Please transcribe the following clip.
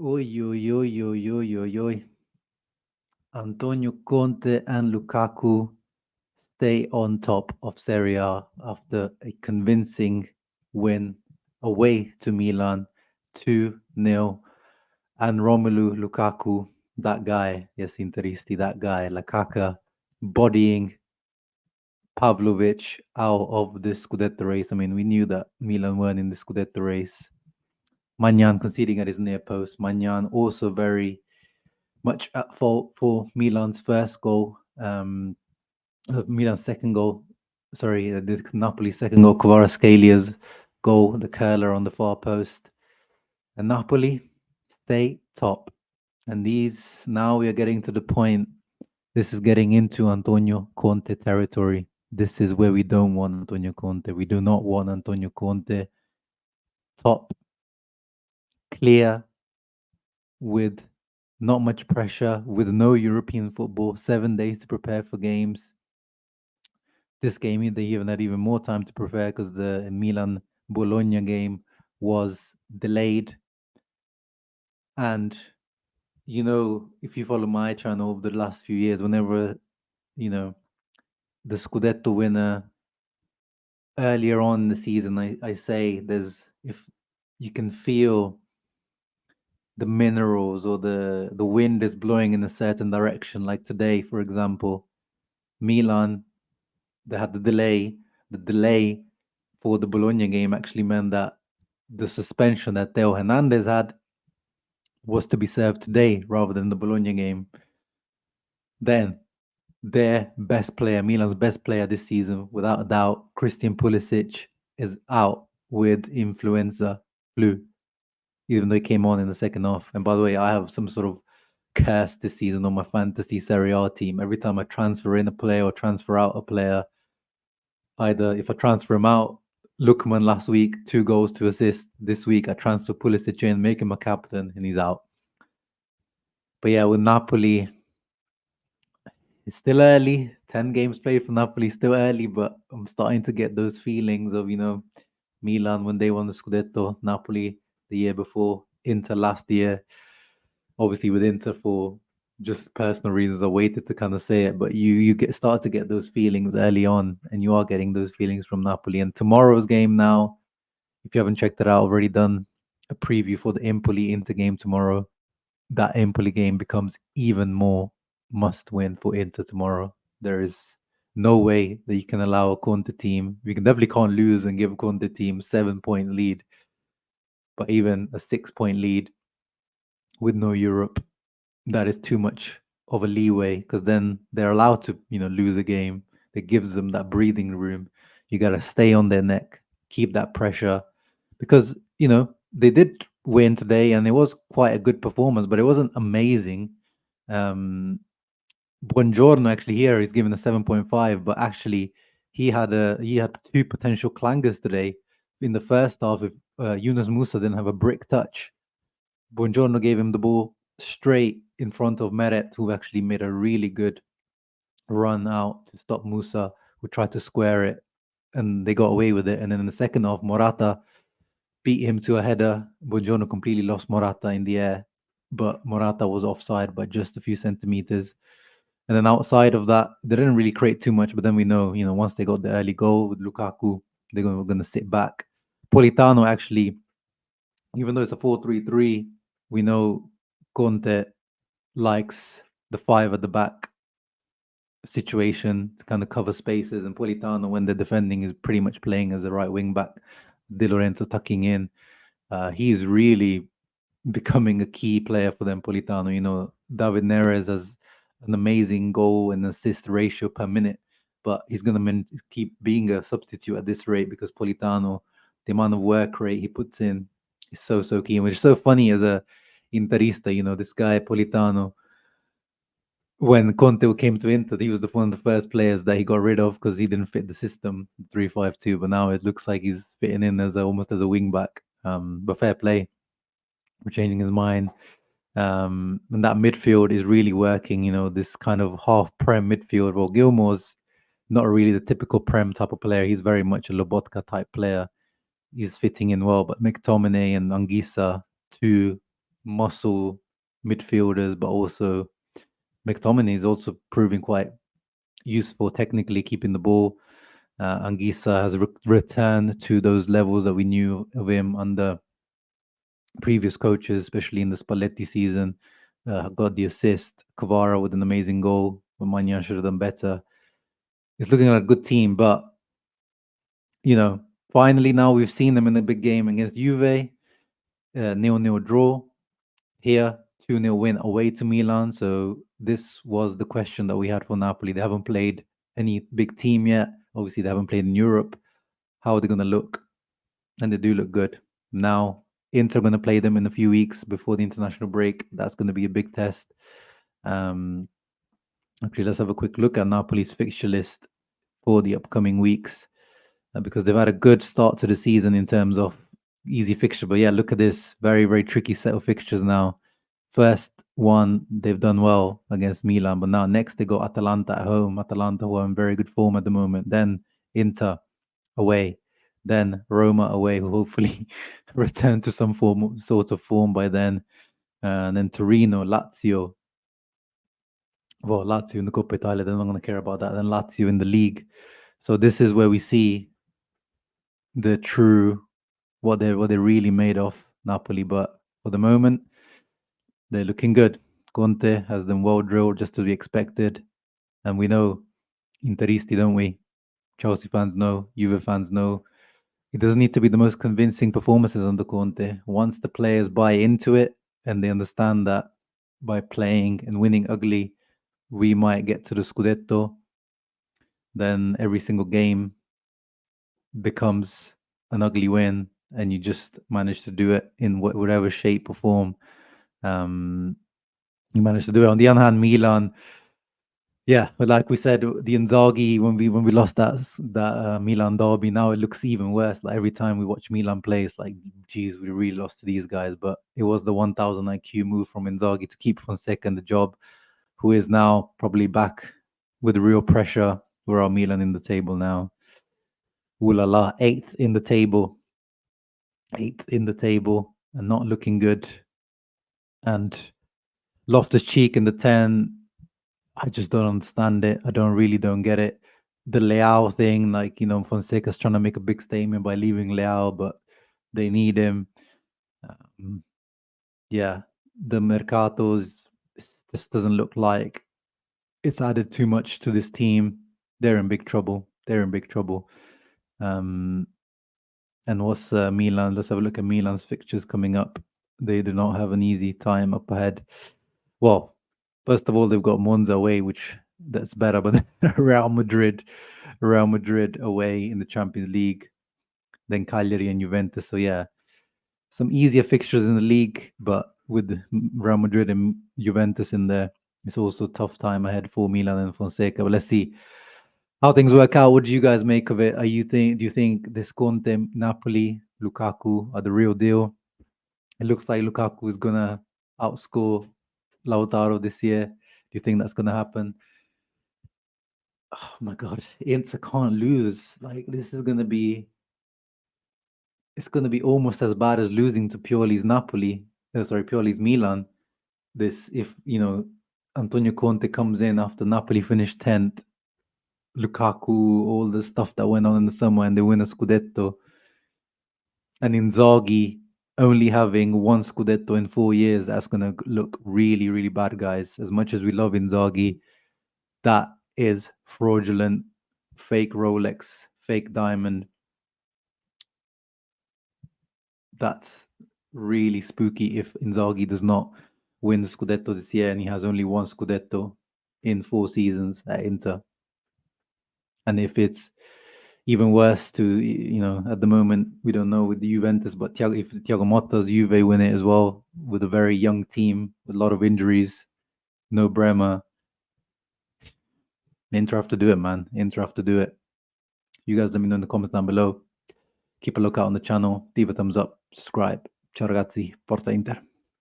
Oi, oi, oi, oi, oi, oi, oi. Antonio Conte and Lukaku stay on top of Serie A after a convincing win away to Milan 2-0. And Romelu Lukaku, that guy, yes, Interisti, that guy, Lakaka, bodying Pavlovic out of the Scudetto race. I mean, we knew that Milan weren't in the Scudetto race. Magnan conceding at his near post. Magnan also very much at fault for Milan's first goal. Milan's second goal. Sorry, the Napoli's second goal. Kvaratskhelia goal, the curler on the far post. And Napoli stay top. And these now we are getting to the point. This is getting into Antonio Conte territory. This is where we don't want Antonio Conte. We do not want Antonio Conte top, clear, with not much pressure, with no European football, 7 days to prepare for games. This game, they even had even more time to prepare because the Milan Bologna game was delayed. And, if you follow my channel over the last few years, whenever, you know, the Scudetto winner earlier on in the season, I say if you can feel the minerals or the wind is blowing in a certain direction, like today, for example, Milan, they had the delay. The delay for the Bologna game actually meant that the suspension that Theo Hernandez had was to be served today rather than the Bologna game. Then their best player, Milan's best player this season, without a doubt, Christian Pulisic, is out with influenza flu, even though he came on in the second half. And by the way, I have some sort of curse this season on my fantasy Serie A team. Every time I transfer in a player or transfer out a player, either if I transfer him out, Lookman last week, 2 goals, 2 assists. This week, I transfer Pulisic in, make him a captain, and he's out. But yeah, with Napoli, it's still early. 10 games played for Napoli, still early, but I'm starting to get those feelings of, Milan when they won the Scudetto, Napoli the year before, Inter last year. Obviously, with Inter for just personal reasons, I waited to kind of say it, but you start to get those feelings early on, and you are getting those feelings from Napoli. And tomorrow's game now, if you haven't checked it out, already done a preview for the Empoli Inter game tomorrow. That Empoli game becomes even more must win for Inter tomorrow. There is no way that you can allow a Conte team. We can definitely can't lose and give a Conte team 7 point lead, but even a 6 point lead with no Europe, that is too much of a leeway because then they're allowed to, lose a game. That gives them that breathing room. You got to stay on their neck, keep that pressure because, they did win today and it was quite a good performance, but it wasn't amazing. Um, Buongiorno actually here is given a 7.5, but actually he had two potential clangers today. In the first half, if Yunus Musa didn't have a brick touch, Buongiorno gave him the ball straight in front of Meret, who actually made a really good run out to stop Musa, who tried to square it, and they got away with it. And then in the second half, Morata beat him to a header. Buongiorno completely lost Morata in the air, but Morata was offside by just a few centimeters. And then outside of that, they didn't really create too much. But then we know, once they got the early goal with Lukaku, they're going to sit back. Politano actually, even though it's a 4-3-3, we know Conte likes the five at the back situation to kind of cover spaces. And Politano, when they're defending, is pretty much playing as a right wing back. Di Lorenzo tucking in. He's really becoming a key player for them, Politano. David Neres has an amazing goal and assist ratio per minute, but he's going to keep being a substitute at this rate because Politano, the amount of work rate he puts in is so key. Which is so funny as a Interista, this guy Politano, when Conte came to Inter, he was one of the first players that he got rid of because he didn't fit the system 3-5-2. But now it looks like he's fitting in as almost as a wing back. But fair play for changing his mind. And that midfield is really working. This kind of half prem midfield. Well, Gilmore's not really the typical prem type of player. He's very much a Lobotka type player. He's fitting in well. But McTominay and Anguissa, two muscle midfielders, but also McTominay is also proving quite useful technically, keeping the ball. Anguissa has returned to those levels that we knew of him under previous coaches, especially in the Spalletti season. Got the assist. Kvara with an amazing goal, but Manyan should have done better. It's looking like a good team, but finally now we've seen them in the big game against Juve, 0-0 draw. Here, 2-0 win away to Milan. So this was the question that we had for Napoli. They haven't played any big team yet. Obviously, they haven't played in Europe. How are they going to look? And they do look good. Now, Inter are going to play them in a few weeks before the international break. That's going to be a big test. Actually, let's have a quick look at Napoli's fixture list for the upcoming weeks because they've had a good start to the season in terms of easy fixture. But yeah, look at this very, very tricky set of fixtures now. First one, they've done well against Milan, but now next they got Atalanta at home. Atalanta who are in very good form at the moment. Then Inter away, then Roma away, who hopefully return to some sort of form by then, and then Torino, Lazio. Well, Lazio in the Coppa Italia, they're not going to care about that. Then Lazio in the league. So this is where we see the true what they're really made of, Napoli. But for the moment, they're looking good. Conte has them well drilled, just to be expected. And we know Interisti, don't we? Chelsea fans know, Juve fans know. It doesn't need to be the most convincing performances under Conte. Once the players buy into it and they understand that by playing and winning ugly, we might get to the Scudetto, then every single game becomes an ugly win, and you just manage to do it in whatever shape or form you managed to do it. On the other hand, Milan, yeah, but like we said, the Inzaghi when we lost that Milan derby, now it looks even worse. Like every time we watch Milan play, it's like, geez, we really lost to these guys. But it was the 1,000 IQ move from Inzaghi to keep Fonseca in the job, who is now probably back with real pressure. Where are Milan in the table now? Ooh la la, eighth in the table, and not looking good. And Loftus Cheek in the 10. I just don't understand it. I don't get it. The Leao thing, like, Fonseca's trying to make a big statement by leaving Leao, but they need him. Yeah, the Mercatos just doesn't look like it's added too much to this team. They're in big trouble. And what's Milan? Let's have a look at Milan's fixtures coming up. They do not have an easy time up ahead. Well, first of all, they've got Monza away, which that's better, but Real Madrid away in the Champions League, then Cagliari and Juventus. So yeah, some easier fixtures in the league, but with Real Madrid and Juventus in there, it's also a tough time ahead for Milan and Fonseca. But let's see how things work out. What do you guys make of it? Do you think this Conte, Napoli, Lukaku are the real deal? It looks like Lukaku is gonna outscore Lautaro this year. Do you think that's gonna happen? Oh my god, Inter can't lose. Like this is gonna be it's gonna be almost as bad as losing to Pioli's Napoli. Pioli's Milan. This if Antonio Conte comes in after Napoli finished 10th, Lukaku, all the stuff that went on in the summer, and they win a Scudetto. And Inzaghi only having one Scudetto in 4 years, that's gonna look really, really bad, guys. As much as we love Inzaghi, that is fraudulent, fake Rolex, fake diamond. That's really spooky if Inzaghi does not win the Scudetto this year and he has only one Scudetto in 4 seasons at Inter. And if it's even worse at the moment, we don't know with the Juventus, but if Thiago Motta's Juve win it as well with a very young team with a lot of injuries, no Bremer, Inter have to do it, man. Inter have to do it. You guys let me know in the comments down below. Keep a lookout on the channel. Leave a thumbs up. Subscribe. Ciao ragazzi. Forza Inter.